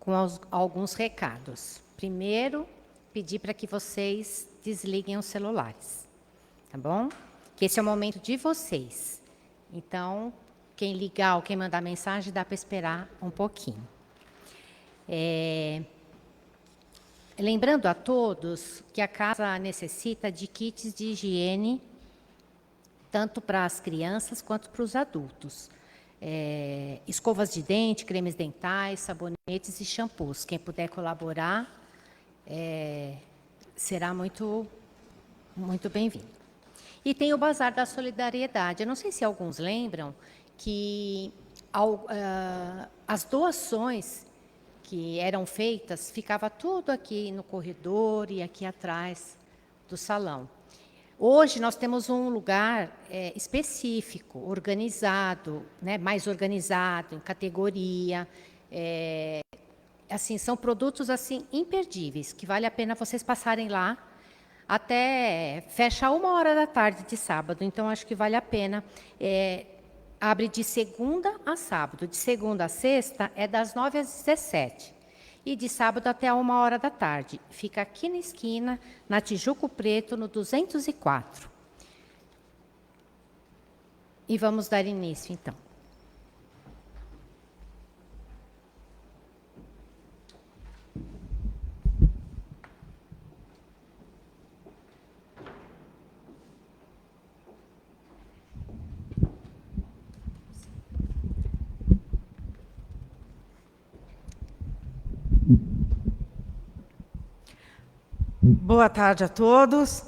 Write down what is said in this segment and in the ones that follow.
com alguns recados. Primeiro, pedir para que vocês desliguem os celulares, tá bom? Que esse é o momento de vocês. Então, quem ligar ou quem mandar mensagem, dá para esperar um pouquinho. Lembrando a todos que a casa necessita de kits de higiene, tanto para as crianças quanto para os adultos. Escovas de dente, cremes dentais, sabonetes e shampoos. Quem puder colaborar, será muito, muito bem-vindo. E tem o Bazar da Solidariedade. Eu não sei se alguns lembram que as doações que eram feitas, ficava tudo aqui no corredor e aqui atrás do salão. Hoje nós temos um lugar específico, organizado, né, mais organizado, em categoria. Assim, são produtos assim, imperdíveis, que vale a pena vocês passarem lá. Até fecha 1h da tarde de sábado, então acho que vale a pena. Abre de segunda a sábado. De segunda a sexta é das 9 às 17. E de sábado até 1h da tarde. Fica aqui na esquina, na Tijuco Preto, no 204. E vamos dar início, então. Boa tarde a todos.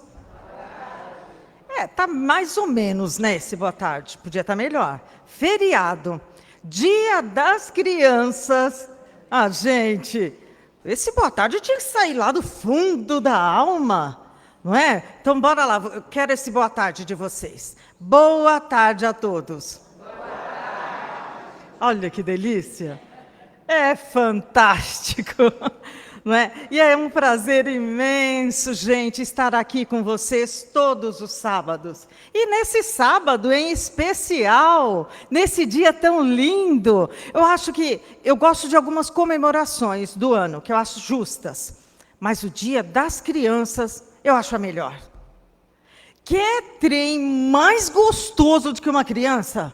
Tá mais ou menos, né, esse boa tarde. Podia estar melhor. Feriado. Dia das Crianças. Ah, gente, esse boa tarde tinha que sair lá do fundo da alma, não é? Então, bora lá. Eu quero esse boa tarde de vocês. Boa tarde a todos. Boa tarde. Olha que delícia. É fantástico. Não é? E é um prazer imenso, gente, estar aqui com vocês todos os sábados. E nesse sábado em especial, nesse dia tão lindo, eu gosto de algumas comemorações do ano, que eu acho justas. Mas o Dia das Crianças, eu acho a melhor. Que trem mais gostoso do que uma criança?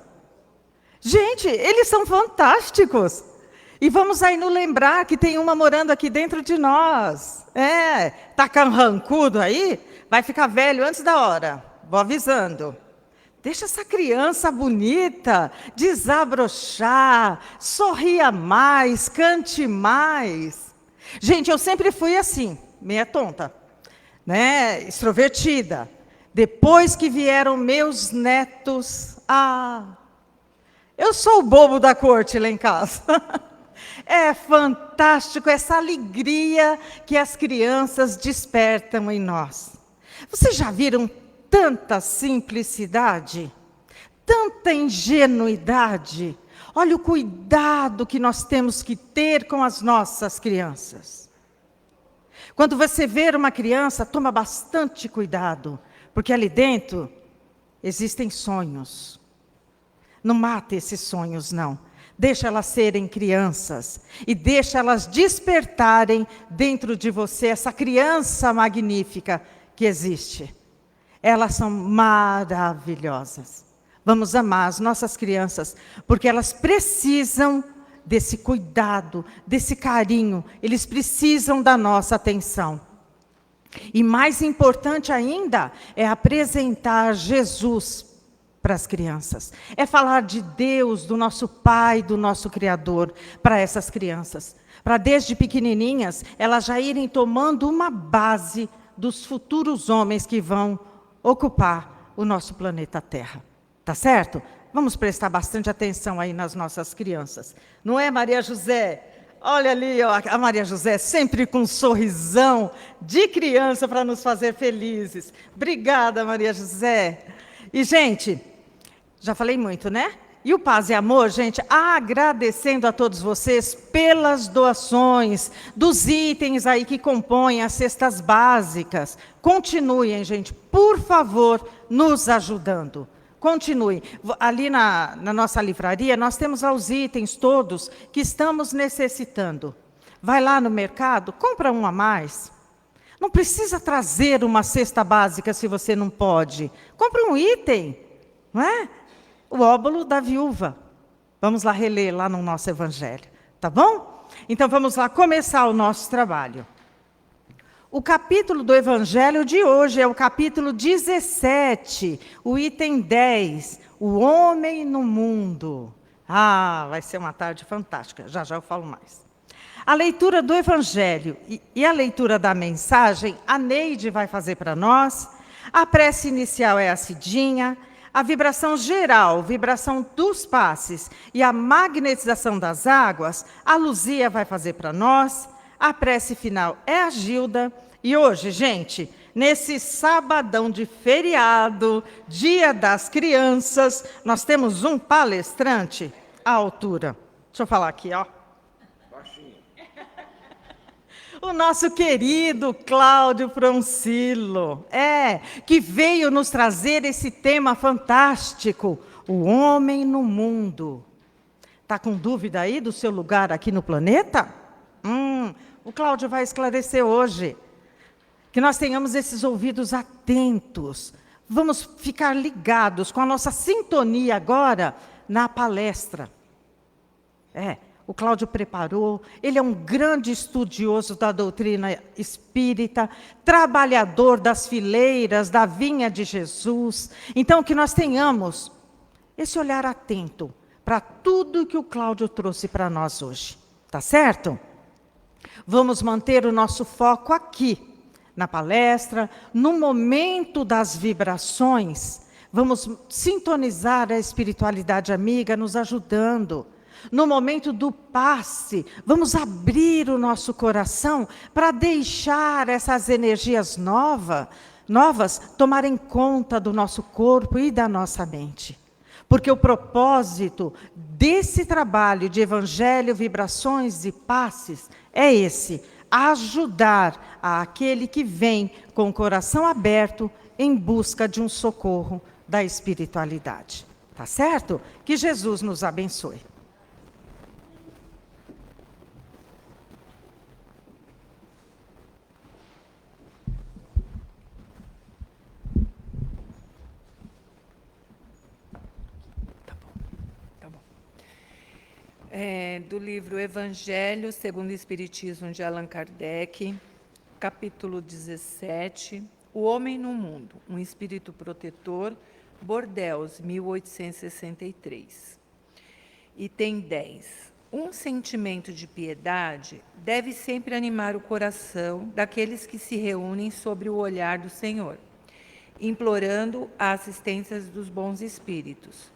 Gente, eles são fantásticos. E vamos aí nos lembrar que tem uma morando aqui dentro de nós. Tá carrancudo aí? Vai ficar velho antes da hora. Vou avisando. Deixa essa criança bonita desabrochar, sorria mais, cante mais. Gente, eu sempre fui assim, meia tonta, né? Extrovertida. Depois que vieram meus netos, eu sou o bobo da corte lá em casa. É fantástico essa alegria que as crianças despertam em nós. Vocês já viram tanta simplicidade? Tanta ingenuidade? Olha o cuidado que nós temos que ter com as nossas crianças. Quando você vê uma criança, toma bastante cuidado, porque ali dentro existem sonhos. Não mate esses sonhos, não. Deixa elas serem crianças e deixa elas despertarem dentro de você essa criança magnífica que existe. Elas são maravilhosas. Vamos amar as nossas crianças, porque elas precisam desse cuidado, desse carinho. Eles precisam da nossa atenção. E mais importante ainda é apresentar Jesus para as crianças. É falar de Deus, do nosso Pai, do nosso Criador, para essas crianças. Para desde pequenininhas, elas já irem tomando uma base dos futuros homens que vão ocupar o nosso planeta Terra. Tá certo? Vamos prestar bastante atenção aí nas nossas crianças. Não é, Maria José? Olha ali, ó, a Maria José sempre com um sorrisão de criança para nos fazer felizes. Obrigada, Maria José. E, gente, já falei muito, né? E o Paz e Amor, gente, agradecendo a todos vocês pelas doações dos itens aí que compõem as cestas básicas. Continuem, gente, por favor, nos ajudando. Continuem. Ali na nossa livraria, nós temos lá os itens todos que estamos necessitando. Vai lá no mercado, compra um a mais. Não precisa trazer uma cesta básica se você não pode. Compra um item, não é? O óbolo da viúva. Vamos lá reler lá no nosso evangelho, tá bom? Então vamos lá começar o nosso trabalho. O capítulo do evangelho de hoje é o capítulo 17, o item 10, o homem no mundo. Ah, vai ser uma tarde fantástica, já já eu falo mais. A leitura do evangelho e a leitura da mensagem, a Neide vai fazer para nós. A prece inicial é a Cidinha. A vibração geral, vibração dos passes e a magnetização das águas, a Luzia vai fazer para nós. A prece final é a Gilda. E hoje, gente, nesse sabadão de feriado, Dia das Crianças, nós temos um palestrante à altura. Deixa eu falar aqui, ó. O nosso querido Cláudio Francilo, que veio nos trazer esse tema fantástico, o homem no mundo. Está com dúvida aí do seu lugar aqui no planeta? O Cláudio vai esclarecer hoje. Que nós tenhamos esses ouvidos atentos. Vamos ficar ligados com a nossa sintonia agora na palestra. O Cláudio preparou, ele é um grande estudioso da doutrina espírita, trabalhador das fileiras da vinha de Jesus. Então, que nós tenhamos esse olhar atento para tudo que o Cláudio trouxe para nós hoje. Tá certo? Vamos manter o nosso foco aqui, na palestra, no momento das vibrações. Vamos sintonizar a espiritualidade amiga nos ajudando. No momento do passe, vamos abrir o nosso coração para deixar essas energias novas tomarem conta do nosso corpo e da nossa mente. Porque o propósito desse trabalho de evangelho, vibrações e passes é esse: ajudar aquele que vem com o coração aberto em busca de um socorro da espiritualidade. Tá certo? Que Jesus nos abençoe. Do livro Evangelho segundo o Espiritismo de Allan Kardec, capítulo 17, O Homem no Mundo, um Espírito Protetor, Bordeaux, 1863. Item 10. Um sentimento de piedade deve sempre animar o coração daqueles que se reúnem sob o olhar do Senhor, implorando a assistência dos bons espíritos.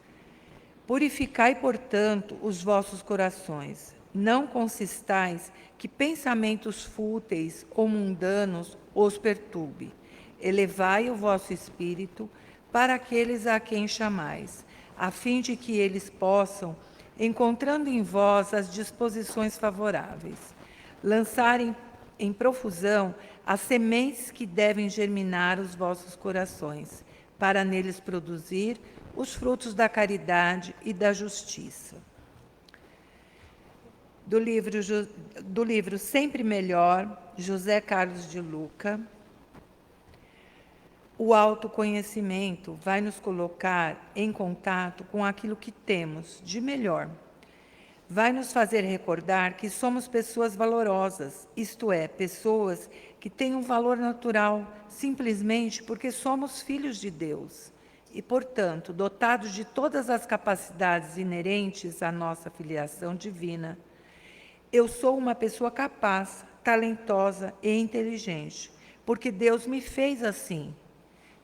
Purificai, portanto, os vossos corações. Não consistais que pensamentos fúteis ou mundanos os perturbe. Elevai o vosso espírito para aqueles a quem chamais, a fim de que eles possam, encontrando em vós as disposições favoráveis, lançarem em profusão as sementes que devem germinar os vossos corações, para neles produzir os frutos da caridade e da justiça. Do livro Sempre Melhor, José Carlos de Luca. O autoconhecimento vai nos colocar em contato com aquilo que temos de melhor. Vai nos fazer recordar que somos pessoas valorosas, isto é, pessoas que têm um valor natural, simplesmente porque somos filhos de Deus. E, portanto, dotados de todas as capacidades inerentes à nossa filiação divina. Eu sou uma pessoa capaz, talentosa e inteligente, porque Deus me fez assim.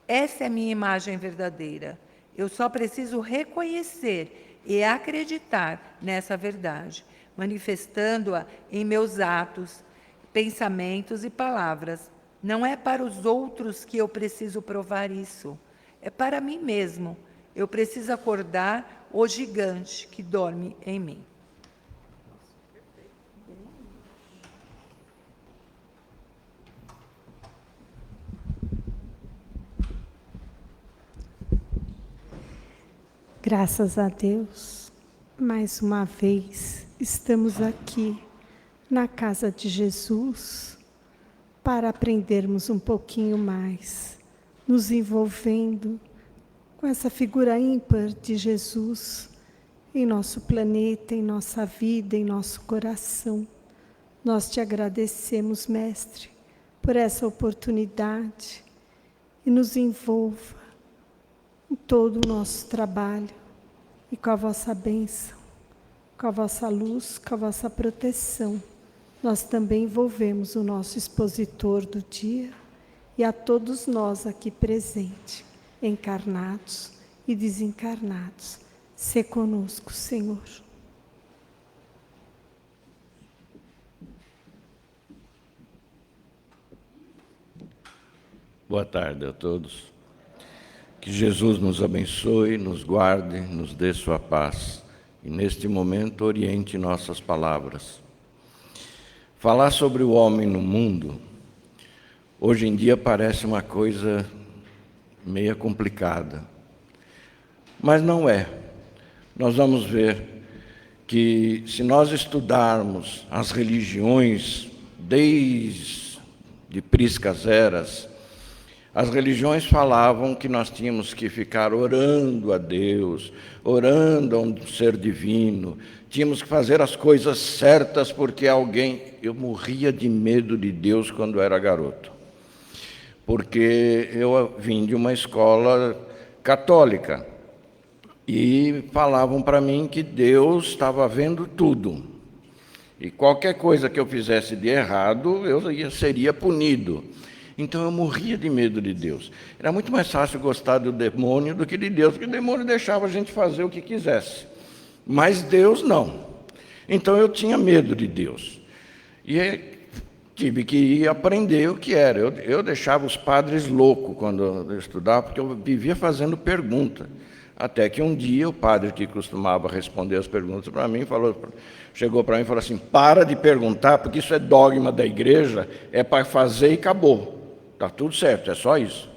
Essa é a minha imagem verdadeira. Eu só preciso reconhecer e acreditar nessa verdade, manifestando-a em meus atos, pensamentos e palavras. Não é para os outros que eu preciso provar isso. É para mim mesmo. Eu preciso acordar o gigante que dorme em mim. Graças a Deus, mais uma vez estamos aqui na casa de Jesus para aprendermos um pouquinho mais, nos envolvendo com essa figura ímpar de Jesus em nosso planeta, em nossa vida, em nosso coração. Nós te agradecemos, Mestre, por essa oportunidade e nos envolva em todo o nosso trabalho e com a vossa bênção, com a vossa luz, com a vossa proteção. Nós também envolvemos o nosso expositor do dia e a todos nós aqui presentes, encarnados e desencarnados. Sê conosco, Senhor. Boa tarde a todos. Que Jesus nos abençoe, nos guarde, nos dê sua paz e neste momento oriente nossas palavras. Falar sobre o homem no mundo, hoje em dia parece uma coisa meio complicada, mas não é. Nós vamos ver que se nós estudarmos as religiões desde priscas eras, as religiões falavam que nós tínhamos que ficar orando a Deus, orando a um ser divino, tínhamos que fazer as coisas certas porque alguém... Eu morria de medo de Deus quando era garoto, porque eu vim de uma escola católica e falavam para mim que Deus estava vendo tudo e qualquer coisa que eu fizesse de errado eu seria punido. Então eu morria de medo de Deus. Era muito mais fácil gostar do demônio do que de Deus, porque o demônio deixava a gente fazer o que quisesse. Mas Deus não. Então eu tinha medo de Deus. E tive que ir aprender o que era. Eu deixava os padres loucos quando eu estudava, porque eu vivia fazendo pergunta. Até que um dia o padre que costumava responder as perguntas para mim chegou para mim e falou assim: para de perguntar, porque isso é dogma da igreja, é para fazer e acabou. Está tudo certo, é só isso.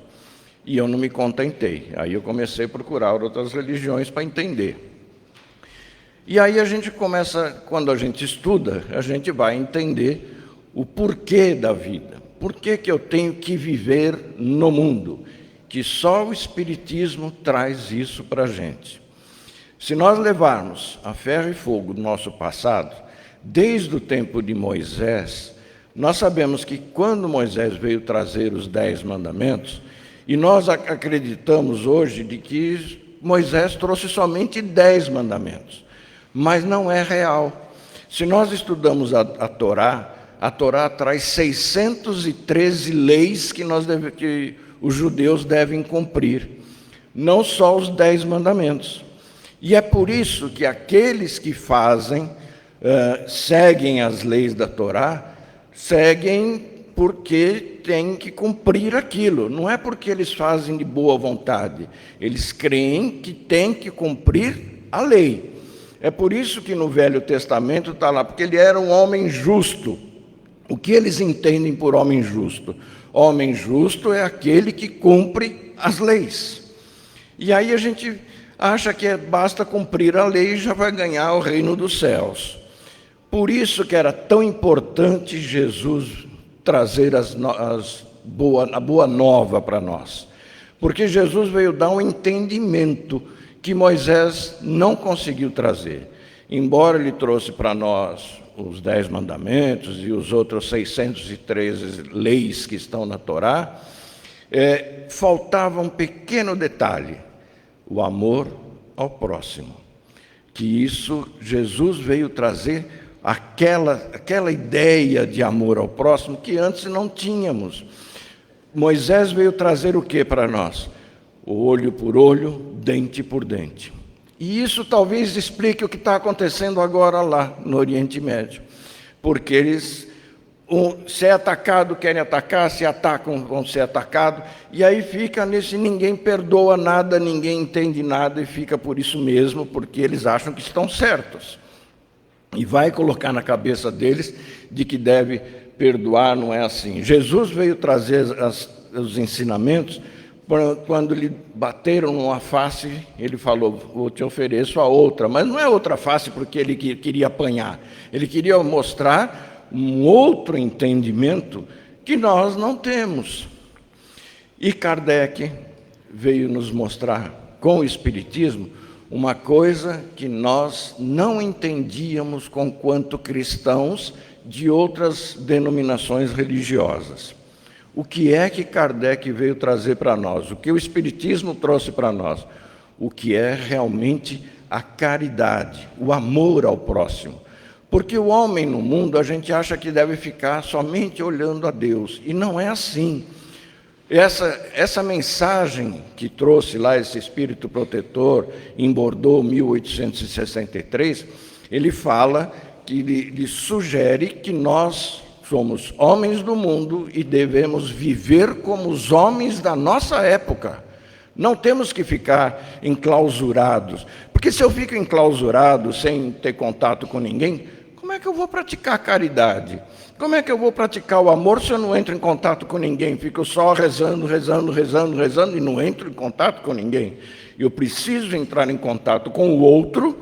E eu não me contentei. Aí eu comecei a procurar outras religiões para entender. E aí a gente começa, quando a gente estuda, a gente vai entender o porquê da vida. Por que eu tenho que viver no mundo? Que só o Espiritismo traz isso para a gente. Se nós levarmos a ferro e fogo do nosso passado, desde o tempo de Moisés, nós sabemos que quando Moisés veio trazer os 10 mandamentos, e nós acreditamos hoje de que Moisés trouxe somente 10 mandamentos, mas não é real. Se nós estudamos a Torá traz 613 leis que os judeus devem cumprir, não só os 10 mandamentos. E é por isso que aqueles que seguem as leis da Torá, seguem porque têm que cumprir aquilo. Não é porque eles fazem de boa vontade. Eles creem que têm que cumprir a lei. É por isso que no Velho Testamento está lá, porque ele era um homem justo. O que eles entendem por homem justo? Homem justo é aquele que cumpre as leis. E aí a gente acha que basta cumprir a lei e já vai ganhar o reino dos céus. Por isso que era tão importante Jesus trazer a boa nova para nós. Porque Jesus veio dar um entendimento que Moisés não conseguiu trazer. Embora ele trouxe para nós os 10 mandamentos e os outros 613 leis que estão na Torá, faltava um pequeno detalhe: o amor ao próximo. Que isso Jesus veio trazer aquela ideia de amor ao próximo que antes não tínhamos. Moisés veio trazer o que para nós? O olho por olho, dente por dente. E isso talvez explique o que está acontecendo agora lá no Oriente Médio. Porque eles, se é atacado, querem atacar, se atacam, vão ser atacados. E aí fica nesse ninguém perdoa nada, ninguém entende nada, e fica por isso mesmo, porque eles acham que estão certos. E vai colocar na cabeça deles de que deve perdoar, não é assim. Jesus veio trazer os ensinamentos. Quando lhe bateram numa face, ele falou: eu te ofereço a outra. Mas não é outra face porque ele queria apanhar. Ele queria mostrar um outro entendimento que nós não temos. E Kardec veio nos mostrar, com o Espiritismo, uma coisa que nós não entendíamos conquanto cristãos de outras denominações religiosas. O que é que Kardec veio trazer para nós? O que o Espiritismo trouxe para nós? O que é realmente a caridade, o amor ao próximo. Porque o homem no mundo, a gente acha que deve ficar somente olhando a Deus, e não é assim. Essa mensagem que trouxe lá esse espírito protetor em Bordeaux, 1863, ele fala que ele sugere que nós somos homens do mundo e devemos viver como os homens da nossa época. Não temos que ficar enclausurados, porque se eu fico enclausurado sem ter contato com ninguém, como é que eu vou praticar a caridade? Como é que eu vou praticar o amor se eu não entro em contato com ninguém? Fico só rezando e não entro em contato com ninguém. Eu preciso entrar em contato com o outro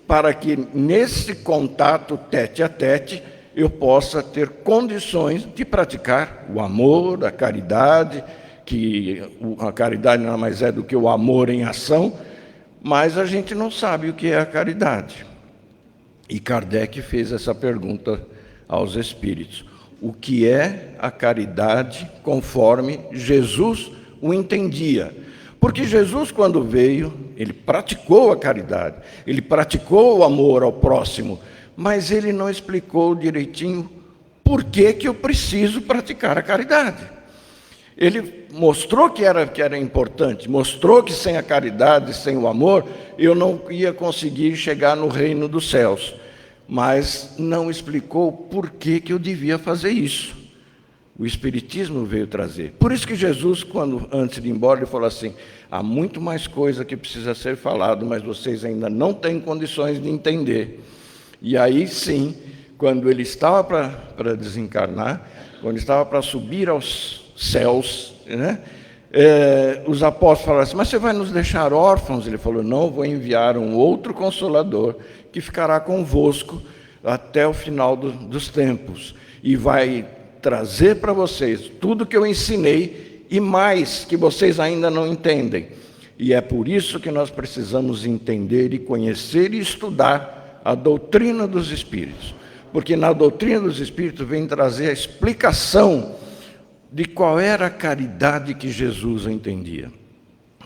para que nesse contato tete a tete eu possa ter condições de praticar o amor, a caridade, que a caridade nada mais é do que o amor em ação, mas a gente não sabe o que é a caridade. E Kardec fez essa pergunta aos espíritos: o que é a caridade conforme Jesus o entendia? Porque Jesus, quando veio, ele praticou a caridade, ele praticou o amor ao próximo, mas ele não explicou direitinho por que eu preciso praticar a caridade. Ele mostrou que era importante, mostrou que sem a caridade, sem o amor, eu não ia conseguir chegar no reino dos céus. Mas não explicou por que eu devia fazer isso. O Espiritismo veio trazer. Por isso que Jesus, antes de ir embora, ele falou assim: há muito mais coisa que precisa ser falado, mas vocês ainda não têm condições de entender. E aí sim, quando ele estava para desencarnar, quando estava para subir aos céus, né, os apóstolos falaram assim: mas você vai nos deixar órfãos? Ele falou: não, vou enviar um outro Consolador que ficará convosco até o final dos tempos e vai trazer para vocês tudo que eu ensinei e mais que vocês ainda não entendem. E é por isso que nós precisamos entender e conhecer e estudar a doutrina dos Espíritos, porque na doutrina dos Espíritos vem trazer a explicação de qual era a caridade que Jesus entendia.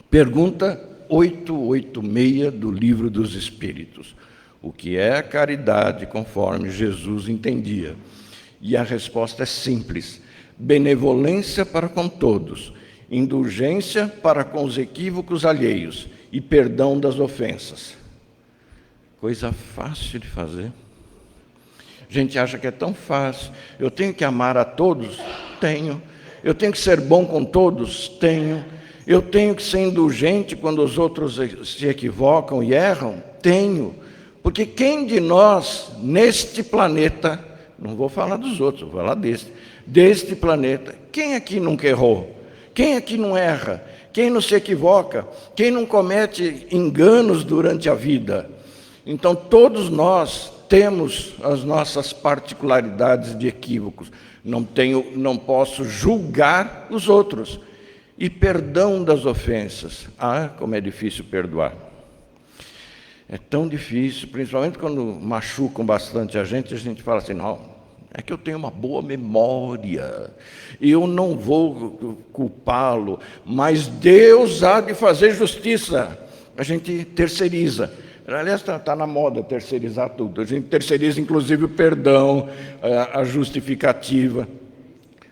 Pergunta 886 do Livro dos Espíritos: o que é a caridade conforme Jesus entendia? E a resposta é simples: benevolência para com todos, indulgência para com os equívocos alheios e perdão das ofensas. Coisa fácil de fazer. A gente acha que é tão fácil. Eu tenho que amar a todos? Tenho. Eu tenho que ser bom com todos? Tenho. Eu tenho que ser indulgente quando os outros se equivocam e erram? Tenho. Porque quem de nós, neste planeta, não vou falar dos outros, vou falar deste planeta, quem aqui nunca errou? Quem aqui não erra? Quem não se equivoca? Quem não comete enganos durante a vida? Então, todos nós temos as nossas particularidades de equívocos. Não posso julgar os outros. E perdão das ofensas. Ah, como é difícil perdoar. É tão difícil, principalmente quando machucam bastante a gente fala assim: não, é que eu tenho uma boa memória, eu não vou culpá-lo, mas Deus há de fazer justiça. A gente terceiriza. Aliás, está na moda terceirizar tudo. A gente terceiriza, inclusive, o perdão, a justificativa,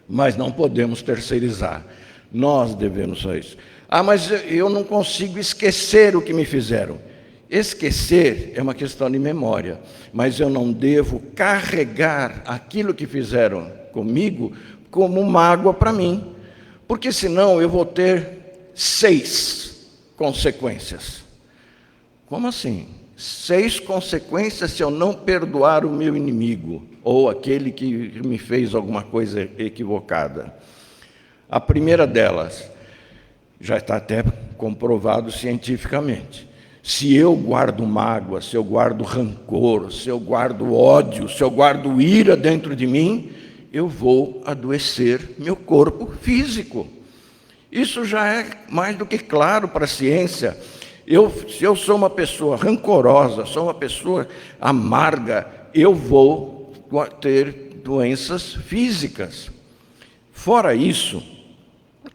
mas não podemos terceirizar. Nós devemos fazer isso. Ah, mas eu não consigo esquecer o que me fizeram. Esquecer é uma questão de memória, mas eu não devo carregar aquilo que fizeram comigo como mágoa para mim, porque senão eu vou ter 6 consequências. Como assim? 6 consequências se eu não perdoar o meu inimigo ou aquele que me fez alguma coisa equivocada. A primeira delas já está até comprovado cientificamente. Se eu guardo mágoa, se eu guardo rancor, se eu guardo ódio, se eu guardo ira dentro de mim, eu vou adoecer meu corpo físico. Isso já é mais do que claro para a ciência. Se eu sou uma pessoa rancorosa, sou uma pessoa amarga, eu vou ter doenças físicas. Fora isso,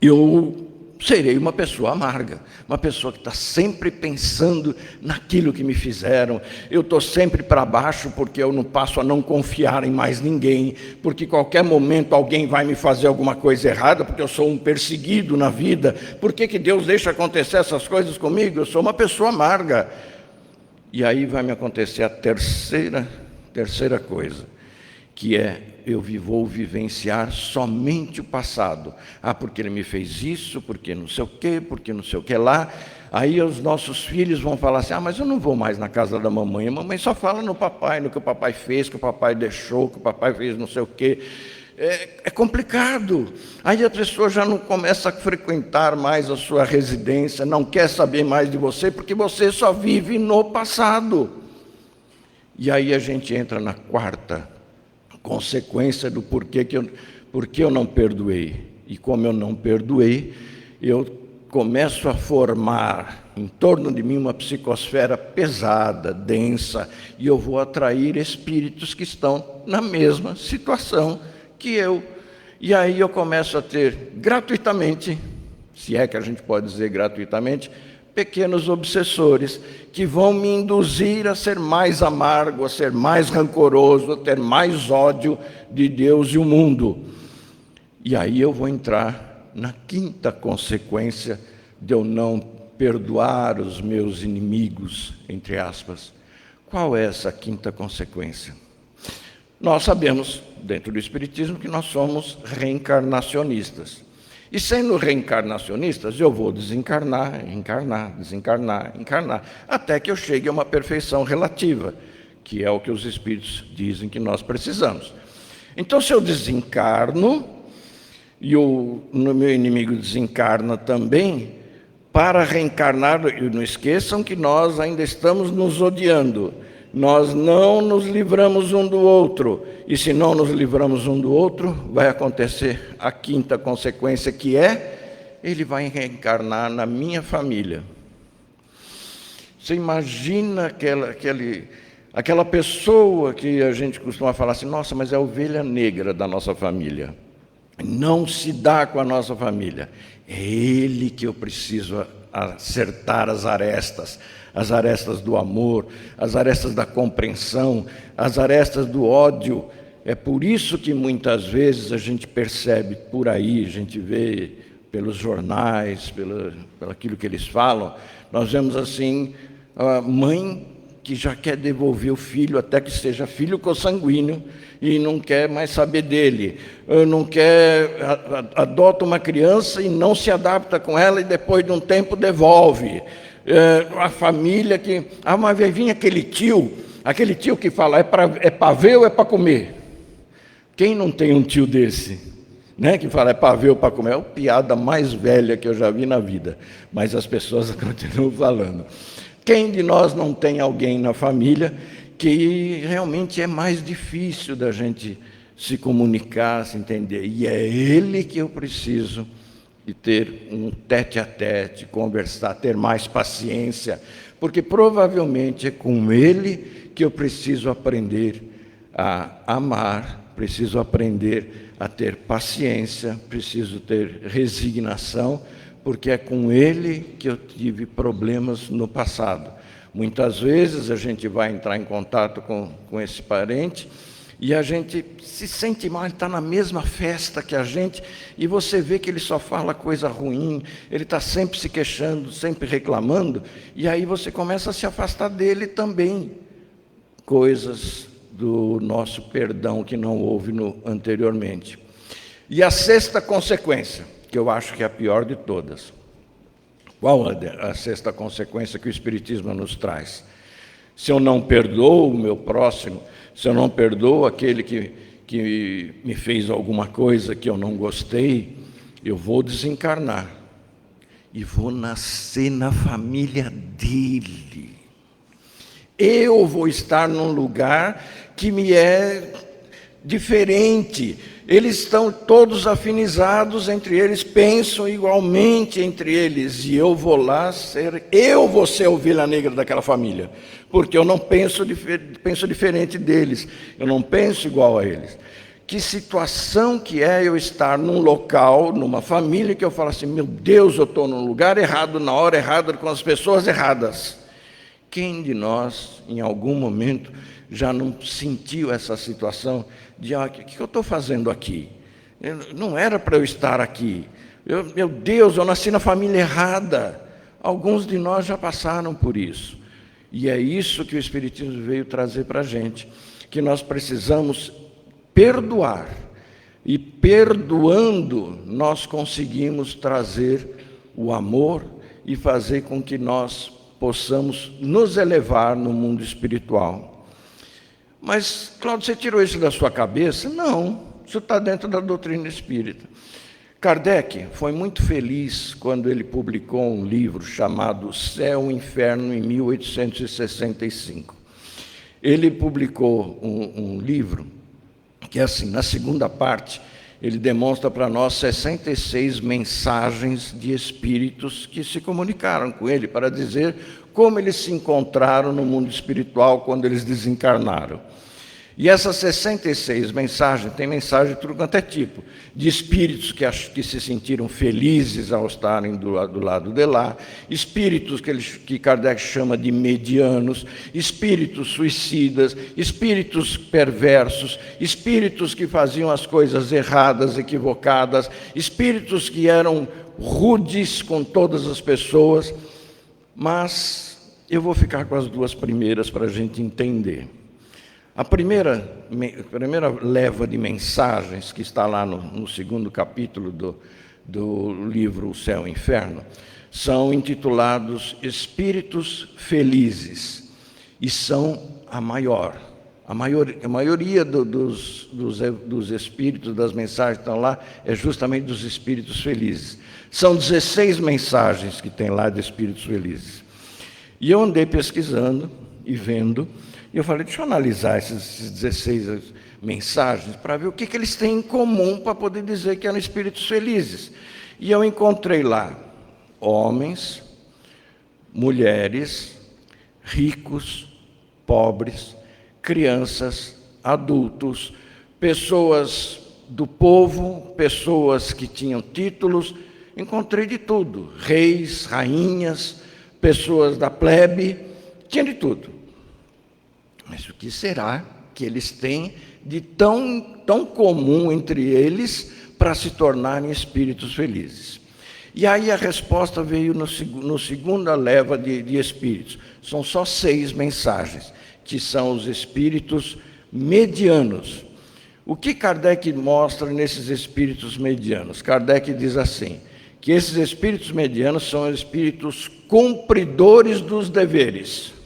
eu serei uma pessoa amarga, uma pessoa que está sempre pensando naquilo que me fizeram. Eu estou sempre para baixo porque eu não passo a não confiar em mais ninguém, porque qualquer momento alguém vai me fazer alguma coisa errada, porque eu sou um perseguido na vida. Por que Deus deixa acontecer essas coisas comigo? Eu sou uma pessoa amarga. E aí vai me acontecer a terceira coisa, que é eu vou vivenciar somente o passado. Porque ele me fez isso, porque não sei o quê, porque não sei o que lá. Aí os nossos filhos vão falar assim, mas eu não vou mais na casa da mamãe. A mamãe só fala no papai, no que o papai fez, que o papai deixou, que o papai fez não sei o quê. É complicado. Aí a pessoa já não começa a frequentar mais a sua residência, não quer saber mais de você, porque você só vive no passado. E aí a gente entra na quarta consequência do porquê eu não perdoei. E como eu não perdoei, eu começo a formar em torno de mim uma psicosfera pesada, densa, e eu vou atrair espíritos que estão na mesma situação que eu. E aí eu começo a ter gratuitamente, se é que a gente pode dizer gratuitamente, pequenos obsessores que vão me induzir a ser mais amargo, a ser mais rancoroso, a ter mais ódio de Deus e o mundo. E aí eu vou entrar na quinta consequência de eu não perdoar os meus inimigos, entre aspas. Qual é essa quinta consequência? Nós sabemos, dentro do Espiritismo, que nós somos reencarnacionistas. E sendo reencarnacionistas, eu vou desencarnar, encarnar, até que eu chegue a uma perfeição relativa, que é o que os espíritos dizem que nós precisamos. Então, se eu desencarno, e o meu inimigo desencarna também, para reencarnar, não esqueçam que nós ainda estamos nos odiando. Nós não nos livramos um do outro. E se não nos livramos um do outro, vai acontecer a quinta consequência, que é, ele vai reencarnar na minha família. Você imagina aquela pessoa que a gente costuma falar assim, nossa, mas é a ovelha negra da nossa família. Não se dá com a nossa família. É ele que eu preciso acertar as arestas do amor, as arestas da compreensão, as arestas do ódio. É por isso que muitas vezes a gente percebe por aí, a gente vê pelos jornais, pelo aquilo que eles falam, nós vemos assim, a mãe que já quer devolver o filho, até que seja filho consanguíneo, e não quer mais saber dele, não quer, adota uma criança e não se adapta com ela, e depois de um tempo devolve. A família que... mas vai vir aquele tio que fala, é para ver ou é para comer? Quem não tem um tio desse, né, que fala, é para ver ou para comer? É a piada mais velha que eu já vi na vida, mas as pessoas continuam falando. Quem de nós não tem alguém na família que realmente é mais difícil da gente se comunicar, se entender? E é ele que eu preciso de ter um tete-a-tete, conversar, ter mais paciência, porque provavelmente é com ele que eu preciso aprender a amar, preciso aprender a ter paciência, preciso ter resignação, porque é com ele que eu tive problemas no passado. Muitas vezes a gente vai entrar em contato com esse parente e a gente se sente mal, ele está na mesma festa que a gente, e você vê que ele só fala coisa ruim, ele está sempre se queixando, sempre reclamando, e aí você começa a se afastar dele também. Coisas do nosso perdão que não houve anteriormente. E a sexta consequência, que eu acho que é a pior de todas. Qual é a sexta consequência que o Espiritismo nos traz? Se eu não perdoo o meu próximo, se eu não perdoo aquele que me fez alguma coisa que eu não gostei, eu vou desencarnar. e vou nascer na família dele. Eu vou estar num lugar que me é diferente. Eles estão todos afinizados entre eles, pensam igualmente entre eles, e eu vou ser a ovelha negra daquela família, porque eu não penso diferente deles, eu não penso igual a eles. Que situação que é eu estar num local, numa família, que eu falo assim, meu Deus, eu estou num lugar errado, na hora errada, com as pessoas erradas. Quem de nós, em algum momento, já não sentiu essa situação de, o que eu estou fazendo aqui? Não era para eu estar aqui. Meu Deus, eu nasci na família errada. Alguns de nós já passaram por isso. E é isso que o Espiritismo veio trazer para a gente, que nós precisamos perdoar. E perdoando, nós conseguimos trazer o amor e fazer com que nós possamos nos elevar no mundo espiritual. Mas, Cláudio, você tirou isso da sua cabeça? Não, isso está dentro da doutrina espírita. Kardec foi muito feliz quando ele publicou um livro chamado Céu e Inferno, em 1865. Ele publicou um livro que, assim, na segunda parte, ele demonstra para nós 66 mensagens de espíritos que se comunicaram com ele para dizer como eles se encontraram no mundo espiritual quando eles desencarnaram. E essas 66 mensagens, tem mensagem de tudo quanto é tipo, de espíritos que se sentiram felizes ao estarem do lado de lá, espíritos que Kardec chama de medianos, espíritos suicidas, espíritos perversos, espíritos que faziam as coisas erradas, equivocadas, espíritos que eram rudes com todas as pessoas, mas eu vou ficar com as duas primeiras para a gente entender. A primeira leva de mensagens, que está lá no segundo capítulo do livro O Céu e o Inferno, são intitulados Espíritos Felizes, e são a maioria dos espíritos, das mensagens que estão lá, é justamente dos espíritos felizes. São 16 mensagens que tem lá de espíritos felizes. E eu andei pesquisando e vendo, e eu falei, deixa eu analisar esses 16 mensagens para ver o que eles têm em comum para poder dizer que eram espíritos felizes. E eu encontrei lá homens, mulheres, ricos, pobres, crianças, adultos, pessoas do povo, pessoas que tinham títulos, encontrei de tudo, reis, rainhas, pessoas da plebe, tinha de tudo. Mas o que será que eles têm de tão comum entre eles para se tornarem espíritos felizes? E aí a resposta veio no segunda leva de espíritos. São só 6 mensagens, que são os espíritos medianos. O que Kardec mostra nesses espíritos medianos? Kardec diz assim, que esses espíritos medianos são espíritos cumpridores dos deveres.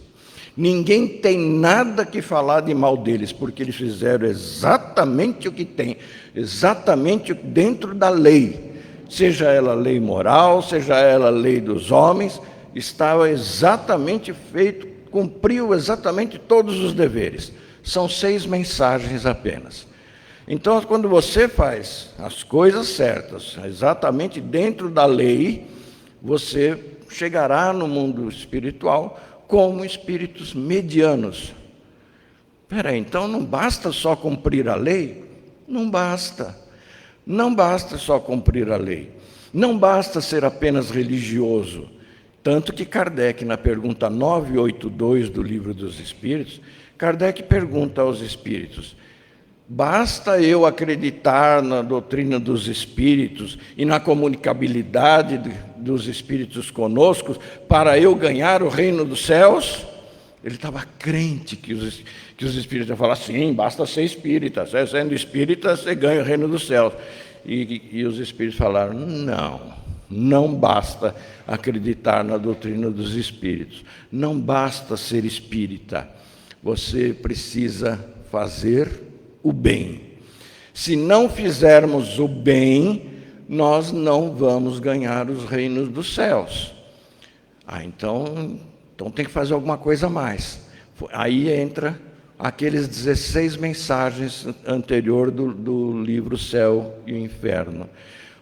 Ninguém tem nada que falar de mal deles, porque eles fizeram exatamente o que tem, exatamente dentro da lei. Seja ela lei moral, seja ela lei dos homens, estava exatamente feito, cumpriu exatamente todos os deveres. São 6 mensagens apenas. Então, quando você faz as coisas certas, exatamente dentro da lei, você chegará no mundo espiritual como espíritos medianos. Espera aí, então não basta só cumprir a lei? Não basta. Não basta só cumprir a lei. Não basta ser apenas religioso. Tanto que Kardec, na pergunta 982 do Livro dos Espíritos, Kardec pergunta aos espíritos, basta eu acreditar na doutrina dos espíritos e na comunicabilidade dos espíritos conosco para eu ganhar o reino dos céus? Ele estava crente que os espíritos iam falar, sim, basta ser espírita. Sendo espírita, você ganha o reino dos céus. E os espíritos falaram, não basta acreditar na doutrina dos espíritos. Não basta ser espírita. Você precisa fazer o bem. Se não fizermos o bem, nós não vamos ganhar os reinos dos céus. Então tem que fazer alguma coisa a mais. Aí entra aqueles 16 mensagens anterior do livro Céu e o Inferno.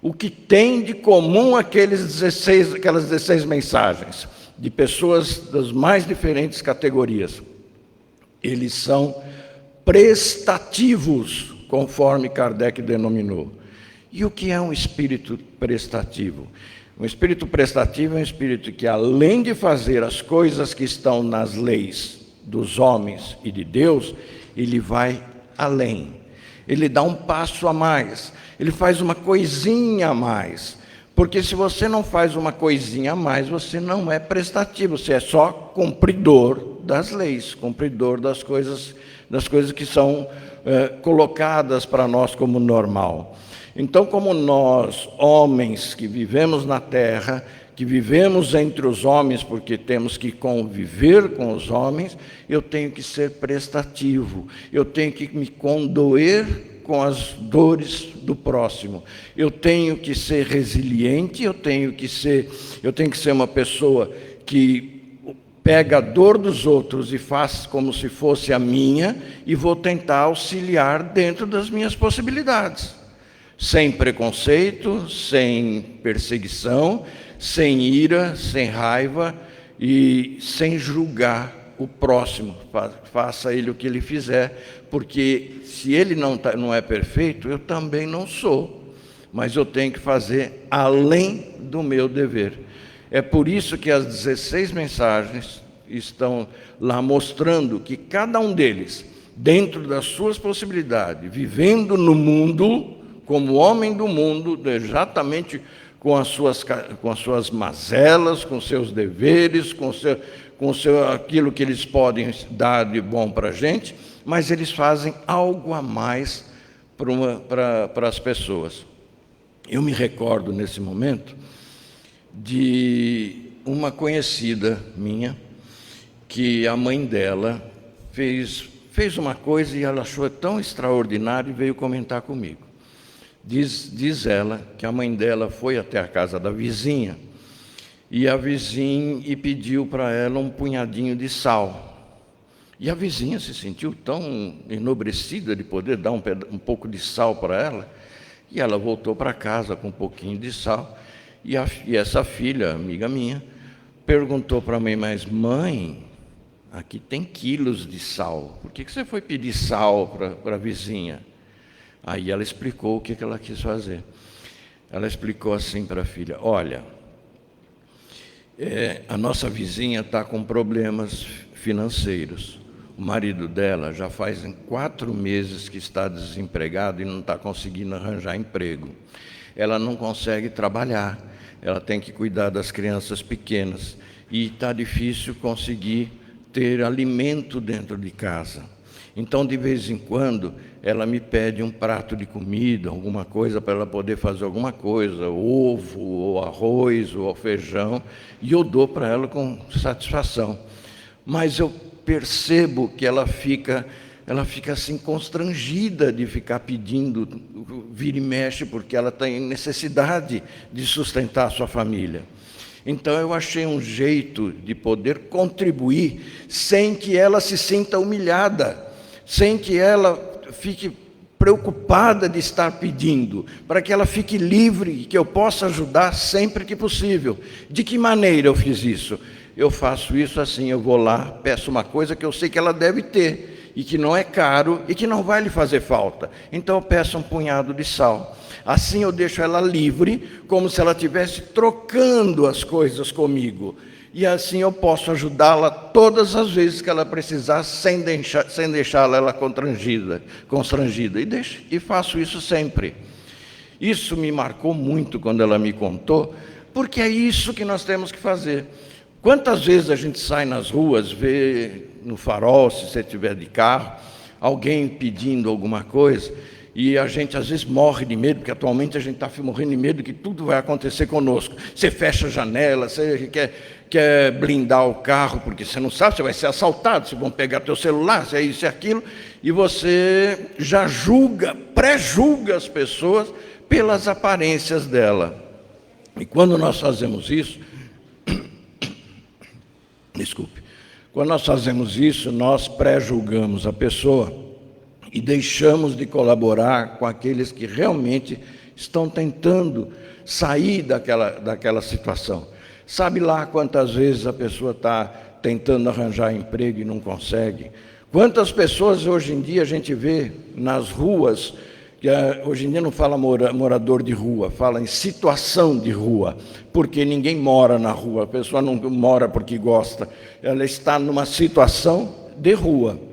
O que tem de comum aquelas 16 mensagens? De pessoas das mais diferentes categorias. Eles são prestativos, conforme Kardec denominou. E o que é um espírito prestativo? Um espírito prestativo é um espírito que, além de fazer as coisas que estão nas leis dos homens e de Deus, ele vai além. Ele dá um passo a mais. Ele faz uma coisinha a mais. Porque se você não faz uma coisinha a mais, você não é prestativo, você é só cumpridor das leis, cumpridor das coisas que são colocadas para nós como normal. Então, como nós, homens que vivemos na terra, que vivemos entre os homens, porque temos que conviver com os homens, eu tenho que ser prestativo, eu tenho que me condoer com as dores do próximo. Eu tenho que ser resiliente, eu tenho que ser uma pessoa que pega a dor dos outros e faz como se fosse a minha, e vou tentar auxiliar dentro das minhas possibilidades. Sem preconceito, sem perseguição, sem ira, sem raiva e sem julgar o próximo. Faça ele o que ele fizer, porque se ele não é perfeito, eu também não sou. Mas eu tenho que fazer além do meu dever. É por isso que as 16 mensagens estão lá mostrando que cada um deles, dentro das suas possibilidades, vivendo no mundo, como homem do mundo, exatamente com as suas mazelas, com seus deveres, com aquilo que eles podem dar de bom para a gente, mas eles fazem algo a mais para as pessoas. Eu me recordo, nesse momento, de uma conhecida minha, que a mãe dela fez uma coisa e ela achou tão extraordinária e veio comentar comigo. Diz ela que a mãe dela foi até a casa da vizinha e pediu para ela um punhadinho de sal. E a vizinha se sentiu tão enobrecida de poder dar um pouco de sal para ela, e ela voltou para casa com um pouquinho de sal. E essa filha, amiga minha, perguntou para a mãe: mas mãe, aqui tem quilos de sal, por que você foi pedir sal para a vizinha? Aí ela explicou o que ela quis fazer. Ela explicou assim para a filha: olha, a nossa vizinha está com problemas financeiros. O marido dela já faz 4 meses que está desempregado e não está conseguindo arranjar emprego. Ela não consegue trabalhar, ela tem que cuidar das crianças pequenas e está difícil conseguir ter alimento dentro de casa. Então, de vez em quando, ela me pede um prato de comida, alguma coisa para ela poder fazer alguma coisa, ovo, ou arroz, ou feijão, e eu dou para ela com satisfação. Mas eu percebo que ela fica assim constrangida de ficar pedindo, vira e mexe, porque ela tem necessidade de sustentar a sua família. Então eu achei um jeito de poder contribuir sem que ela se sinta humilhada, sem que ela fique preocupada de estar pedindo, para que ela fique livre e que eu possa ajudar sempre que possível. De que maneira eu fiz isso? Eu faço isso assim: eu vou lá, peço uma coisa que eu sei que ela deve ter, e que não é caro, e que não vai lhe fazer falta. Então eu peço um punhado de sal. Assim eu deixo ela livre, como se ela estivesse trocando as coisas comigo. E assim eu posso ajudá-la todas as vezes que ela precisar, sem deixá-la constrangida. E faço isso sempre. Isso me marcou muito quando ela me contou, porque é isso que nós temos que fazer. Quantas vezes a gente sai nas ruas, vê no farol, se você estiver de carro, alguém pedindo alguma coisa, E a gente às vezes morre de medo, porque atualmente a gente está morrendo de medo que tudo vai acontecer conosco. Você fecha a janela, você quer blindar o carro, porque você não sabe, você vai ser assaltado, se vão pegar teu celular, se é isso e aquilo, e você já pré-julga as pessoas pelas aparências dela. E quando nós fazemos isso, quando nós fazemos isso, nós pré-julgamos a pessoa e deixamos de colaborar com aqueles que realmente estão tentando sair daquela situação. Sabe lá quantas vezes a pessoa está tentando arranjar emprego e não consegue? Quantas pessoas hoje em dia a gente vê nas ruas, que hoje em dia não fala morador de rua, fala em situação de rua, porque ninguém mora na rua, a pessoa não mora porque gosta, ela está numa situação de rua.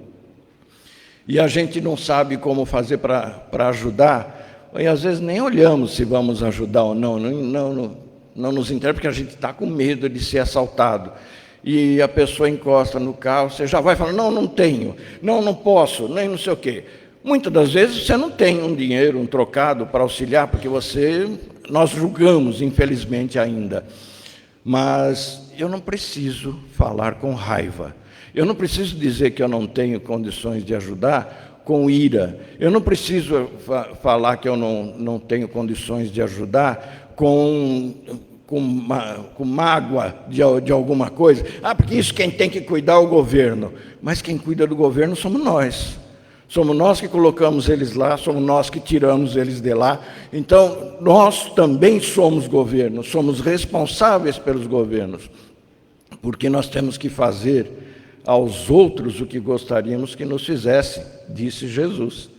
E a gente não sabe como fazer para ajudar, e às vezes nem olhamos se vamos ajudar ou não nos interessa, porque a gente está com medo de ser assaltado. E a pessoa encosta no carro, você já vai falando, não tenho, não posso, nem não sei o quê. Muitas das vezes você não tem um dinheiro, um trocado para auxiliar, porque nós julgamos, infelizmente ainda. Mas eu não preciso falar com raiva. Eu não preciso dizer que eu não tenho condições de ajudar com ira. Eu não preciso falar que eu não tenho condições de ajudar com mágoa de alguma coisa. Porque isso quem tem que cuidar é o governo. Mas quem cuida do governo somos nós. Somos nós que colocamos eles lá, somos nós que tiramos eles de lá. Então, nós também somos governo, somos responsáveis pelos governos. Porque nós temos que fazer aos outros o que gostaríamos que nos fizessem, disse Jesus.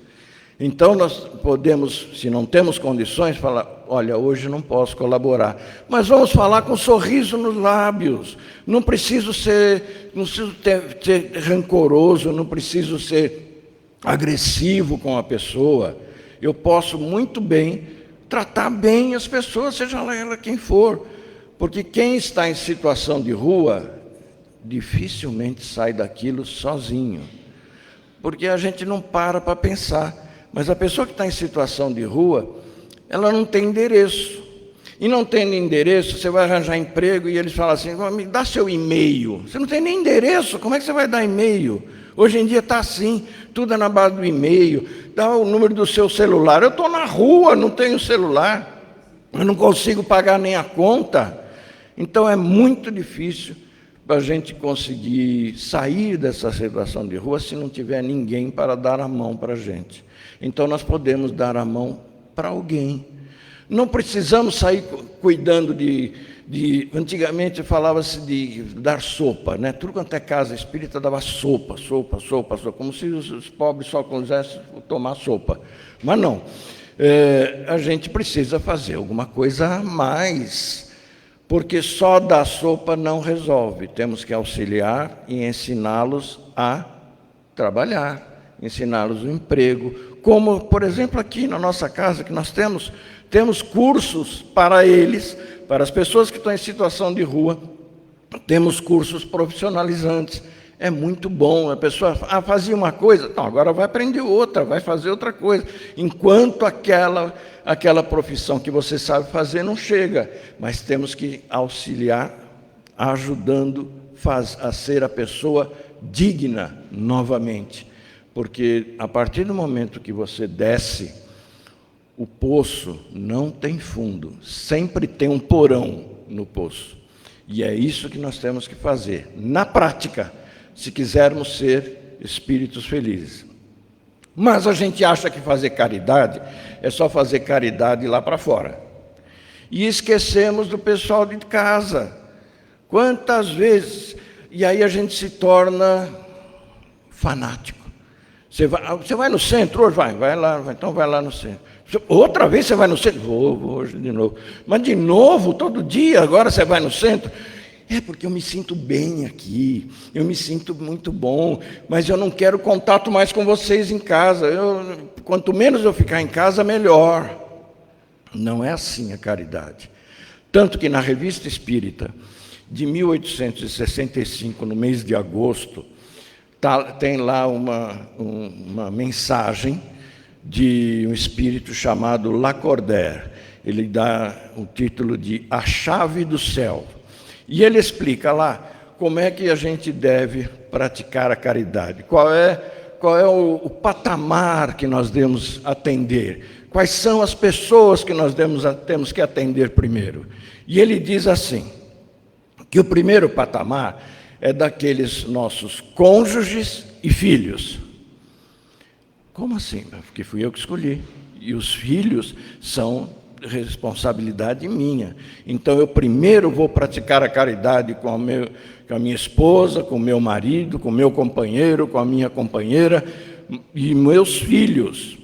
Então nós podemos, se não temos condições, falar, olha, hoje não posso colaborar, mas vamos falar com um sorriso nos lábios. Não preciso ser rancoroso, não preciso ser agressivo com a pessoa. Eu posso muito bem tratar bem as pessoas, seja ela quem for, porque quem está em situação de rua dificilmente sai daquilo sozinho, porque a gente não para pensar. Mas a pessoa que está em situação de rua, ela não tem endereço. E não tendo endereço, você vai arranjar emprego e eles falam assim, me dá seu e-mail. Você não tem nem endereço, como é que você vai dar e-mail? Hoje em dia está assim, tudo é na base do e-mail, dá o número do seu celular. Eu estou na rua, não tenho celular, eu não consigo pagar nem a conta. Então é muito difícil para a gente conseguir sair dessa situação de rua se não tiver ninguém para dar a mão para a gente. Então nós podemos dar a mão para alguém. Não precisamos sair cuidando antigamente falava-se de dar sopa, né? Tudo quanto é casa espírita dava sopa, como se os pobres só quisessem tomar sopa. Mas não, a gente precisa fazer alguma coisa a mais, porque só dar sopa não resolve. Temos que auxiliar e ensiná-los a trabalhar, ensiná-los o emprego. Como, por exemplo, aqui na nossa casa, que nós temos cursos para eles, para as pessoas que estão em situação de rua, temos cursos profissionalizantes. É muito bom. A pessoa fazia uma coisa, não, agora vai aprender outra, vai fazer outra coisa. Enquanto aquela profissão que você sabe fazer não chega, mas temos que auxiliar, ajudando a ser a pessoa digna novamente. Porque a partir do momento que você desce, o poço não tem fundo, sempre tem um porão no poço. E é isso que nós temos que fazer, na prática, se quisermos ser espíritos felizes. Mas a gente acha que fazer caridade é só fazer caridade lá para fora. E esquecemos do pessoal de casa. Quantas vezes? E aí a gente se torna fanático. Você vai no centro hoje? Vai lá, então vai lá no centro. Outra vez você vai no centro? Vou hoje de novo. Mas de novo, todo dia, agora você vai no centro? É porque eu me sinto bem aqui, eu me sinto muito bom, mas eu não quero contato mais com vocês em casa. Quanto menos eu ficar em casa, melhor. Não é assim a caridade. Tanto que na Revista Espírita, de 1865, no mês de agosto, tem lá uma mensagem de um espírito chamado Lacordaire. Ele dá o título de A Chave do Céu. E ele explica lá como é que a gente deve praticar a caridade, qual é o patamar que nós devemos atender, quais são as pessoas que nós temos que atender primeiro. E ele diz assim, que o primeiro patamar é daqueles nossos cônjuges e filhos. Como assim? Porque fui eu que escolhi. E os filhos são responsabilidade minha. Então, eu primeiro vou praticar a caridade com a minha esposa, com o meu marido, com o meu companheiro, com a minha companheira e meus filhos.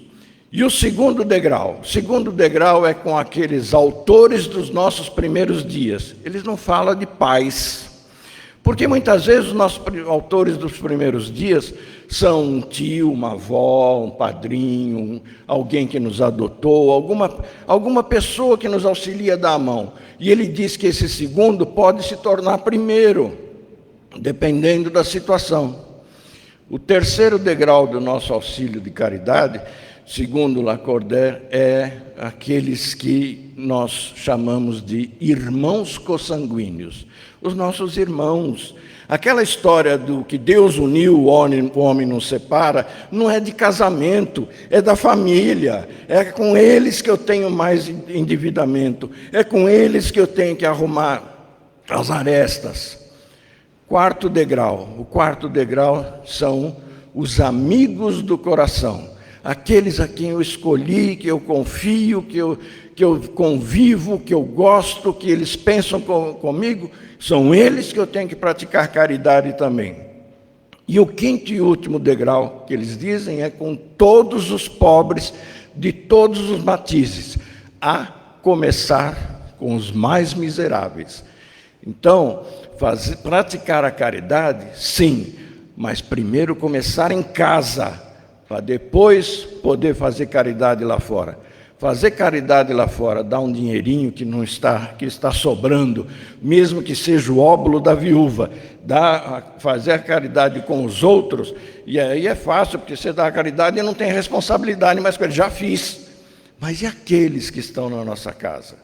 E o segundo degrau é com aqueles autores dos nossos primeiros dias. Eles não falam de pais, porque muitas vezes os nossos autores dos primeiros dias são um tio, uma avó, um padrinho, alguém que nos adotou, alguma pessoa que nos auxilia a dar a mão. E ele diz que esse segundo pode se tornar primeiro, dependendo da situação. O terceiro degrau do nosso auxílio de caridade, segundo Lacordaire, é aqueles que nós chamamos de irmãos consanguíneos, os nossos irmãos. Aquela história do que Deus uniu, o homem não separa, não é de casamento, é da família. É com eles que eu tenho mais endividamento, é com eles que eu tenho que arrumar as arestas. Quarto degrau. O quarto degrau são os amigos do coração. Aqueles a quem eu escolhi, que eu confio, que eu convivo, que eu gosto, que eles pensam comigo, são eles que eu tenho que praticar caridade também. E o quinto e último degrau que eles dizem é com todos os pobres de todos os matizes, a começar com os mais miseráveis. Então, praticar a caridade, sim, mas primeiro começar em casa, para depois poder fazer caridade lá fora. Fazer caridade lá fora, dar um dinheirinho que está sobrando, mesmo que seja o óbolo da viúva, fazer a caridade com os outros, e aí é fácil, porque você dá a caridade e não tem responsabilidade, mas ele já fiz. Mas e aqueles que estão na nossa casa?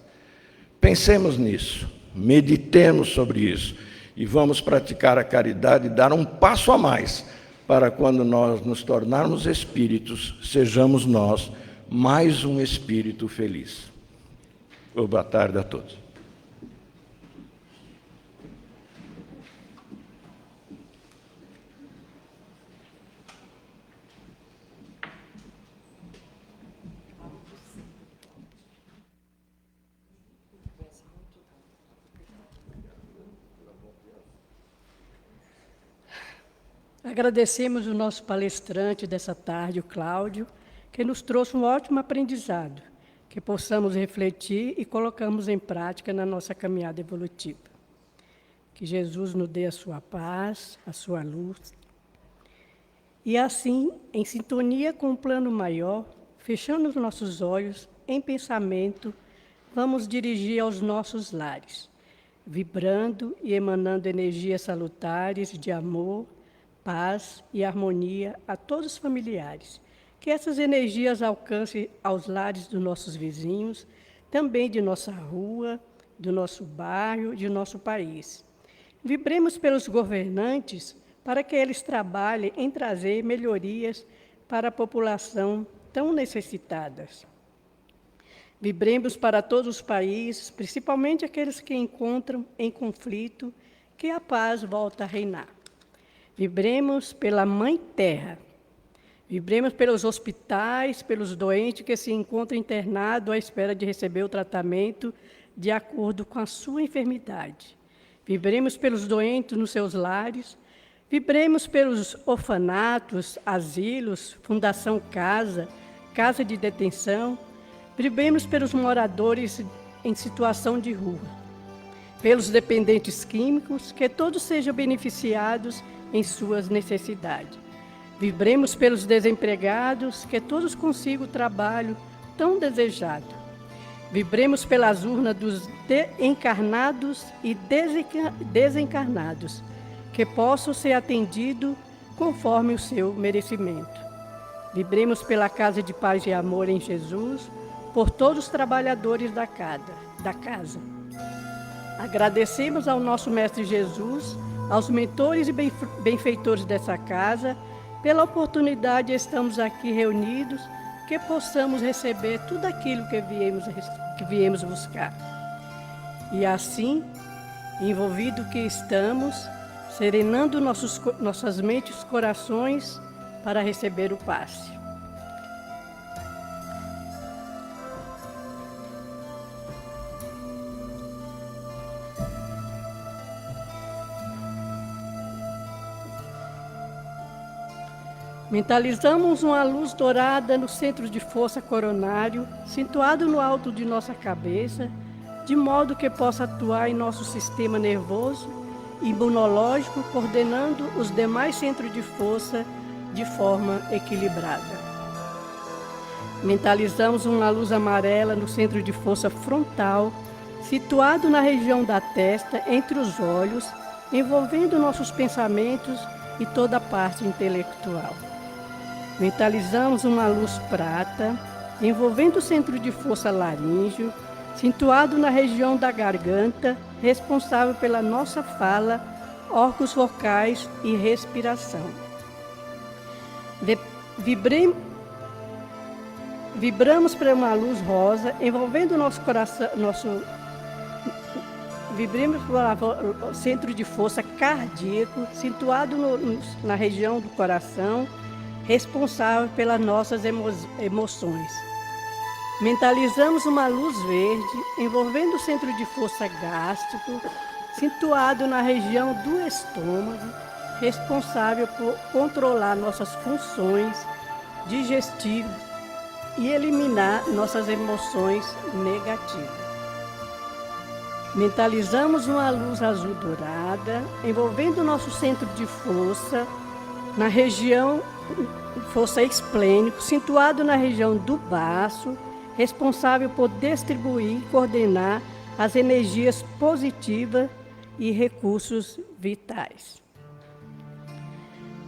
Pensemos nisso, meditemos sobre isso, e vamos praticar a caridade e dar um passo a mais, para quando nós nos tornarmos espíritos, sejamos nós mais um espírito feliz. Boa tarde a todos. Agradecemos o nosso palestrante dessa tarde, o Cláudio, que nos trouxe um ótimo aprendizado, que possamos refletir e colocamos em prática na nossa caminhada evolutiva. Que Jesus nos dê a sua paz, a sua luz. E assim, em sintonia com o plano maior, fechando os nossos olhos, em pensamento, vamos dirigir aos nossos lares, vibrando e emanando energias salutares de amor, paz e harmonia a todos os familiares. Que essas energias alcancem aos lares dos nossos vizinhos, também de nossa rua, do nosso bairro, de nosso país. Vibremos pelos governantes para que eles trabalhem em trazer melhorias para a população tão necessitadas. Vibremos para todos os países, principalmente aqueles que encontram em conflito, que a paz volta a reinar. Vibremos pela Mãe Terra. Vibremos pelos hospitais, pelos doentes que se encontram internados à espera de receber o tratamento de acordo com a sua enfermidade. Vibremos pelos doentes nos seus lares. Vibremos pelos orfanatos, asilos, Fundação Casa, Casa de Detenção. Vibremos pelos moradores em situação de rua. Pelos dependentes químicos, que todos sejam beneficiados em suas necessidades. Vibremos pelos desempregados, que todos consigam o trabalho tão desejado. Vibremos pelas urnas dos encarnados e desencarnados, que possam ser atendidos conforme o seu merecimento. Vibremos pela casa de paz e amor em Jesus, por todos os trabalhadores da casa. Agradecemos ao nosso Mestre Jesus, aos mentores e benfeitores dessa casa, pela oportunidade de estarmos aqui reunidos, que possamos receber tudo aquilo que viemos buscar. E assim, envolvido que estamos, serenando nossas mentes e corações para receber o passe. Mentalizamos uma luz dourada no centro de força coronário, situado no alto de nossa cabeça, de modo que possa atuar em nosso sistema nervoso e imunológico, coordenando os demais centros de força de forma equilibrada. Mentalizamos uma luz amarela no centro de força frontal, situado na região da testa, entre os olhos, envolvendo nossos pensamentos e toda a parte intelectual. Mentalizamos uma luz prata, envolvendo o centro de força laríngeo, situado na região da garganta, responsável pela nossa fala, órgãos vocais e respiração. Vibramos para uma luz rosa, envolvendo o nosso coração, vibramos para o centro de força cardíaco, situado na região do coração, responsável pelas nossas emoções. Mentalizamos uma luz verde, envolvendo o centro de força gástrico, situado na região do estômago, responsável por controlar nossas funções digestivas e eliminar nossas emoções negativas. Mentalizamos uma luz azul dourada, envolvendo o nosso centro de força, na região força esplênico, situado na região do baço, responsável por distribuir e coordenar as energias positivas e recursos vitais.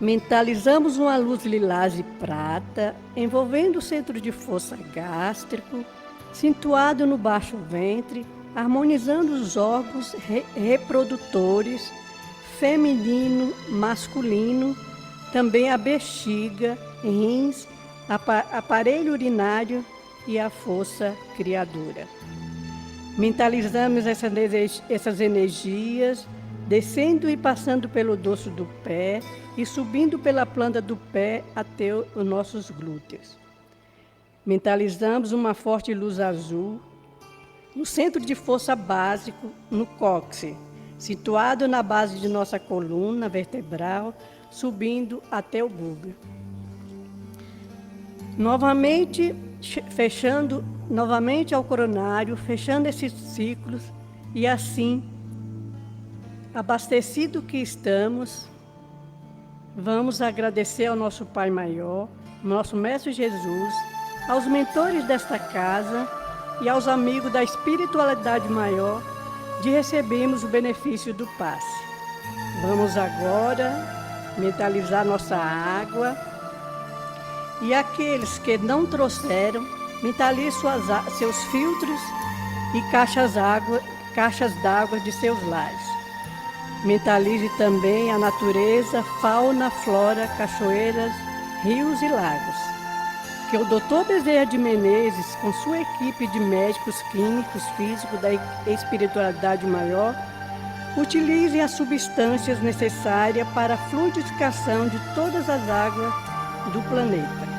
Mentalizamos uma luz lilás e prata, envolvendo o centro de força gástrico, situado no baixo ventre, harmonizando os órgãos reprodutores, feminino, masculino, também a bexiga, rins, aparelho urinário e a força criadora. Mentalizamos essas energias, descendo e passando pelo dorso do pé e subindo pela planta do pé até os nossos glúteos. Mentalizamos uma forte luz azul no centro de força básico, no cóccix, situado na base de nossa coluna vertebral, subindo até o bulbo. Novamente ao coronário, fechando esses ciclos, e assim, abastecido que estamos, vamos agradecer ao nosso Pai Maior, nosso Mestre Jesus, aos mentores desta casa e aos amigos da espiritualidade maior, de recebermos o benefício do passe. Vamos agora mentalizar nossa água, e aqueles que não trouxeram, mentalize seus filtros e caixas d'água de seus lares. Mentalize também a natureza, fauna, flora, cachoeiras, rios e lagos. Que o Dr. Bezerra de Menezes, com sua equipe de médicos clínicos, físicos da espiritualidade maior, utilizem as substâncias necessárias para a fluidificação de todas as águas do planeta.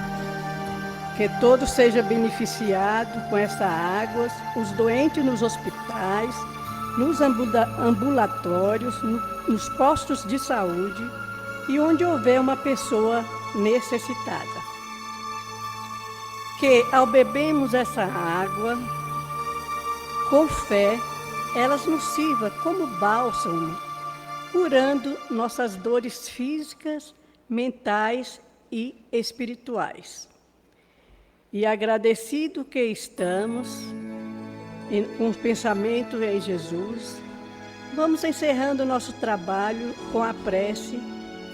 Que todos sejam beneficiados com essas águas, os doentes nos hospitais, nos ambulatórios, nos postos de saúde e onde houver uma pessoa necessitada. Que ao bebermos essa água, com fé, elas nos sirvam como bálsamo, curando nossas dores físicas, mentais e espirituais. E agradecido que estamos, com o pensamento em Jesus, vamos encerrando o nosso trabalho com a prece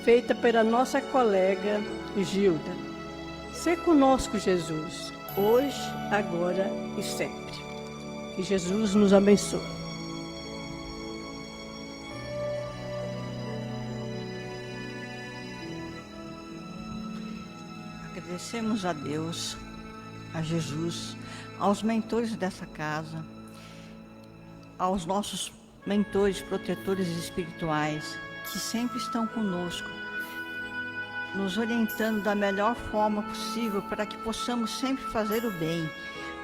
feita pela nossa colega Gilda. Ser conosco, Jesus, hoje, agora e sempre. Que Jesus nos abençoe. Agradecemos a Deus, a Jesus, aos mentores dessa casa, aos nossos mentores, protetores espirituais, que sempre estão conosco, nos orientando da melhor forma possível para que possamos sempre fazer o bem,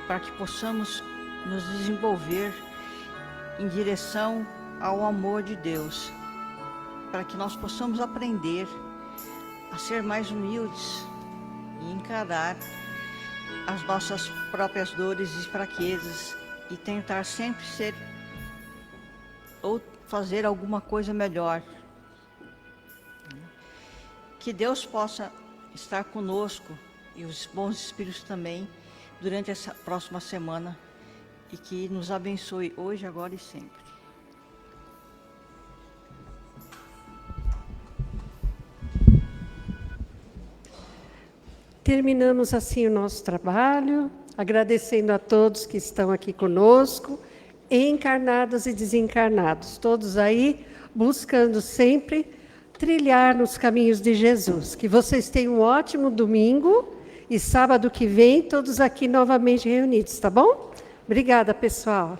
para que possamos nos desenvolver em direção ao amor de Deus, para que nós possamos aprender a ser mais humildes e encarar as nossas próprias dores e fraquezas e tentar sempre ser ou fazer alguma coisa melhor. Que Deus possa estar conosco e os bons espíritos também durante essa próxima semana e que nos abençoe hoje, agora e sempre. Terminamos assim o nosso trabalho, agradecendo a todos que estão aqui conosco, encarnados e desencarnados, todos aí buscando sempre trilhar nos caminhos de Jesus. Que vocês tenham um ótimo domingo e sábado que vem todos aqui novamente reunidos, tá bom? Obrigada, pessoal.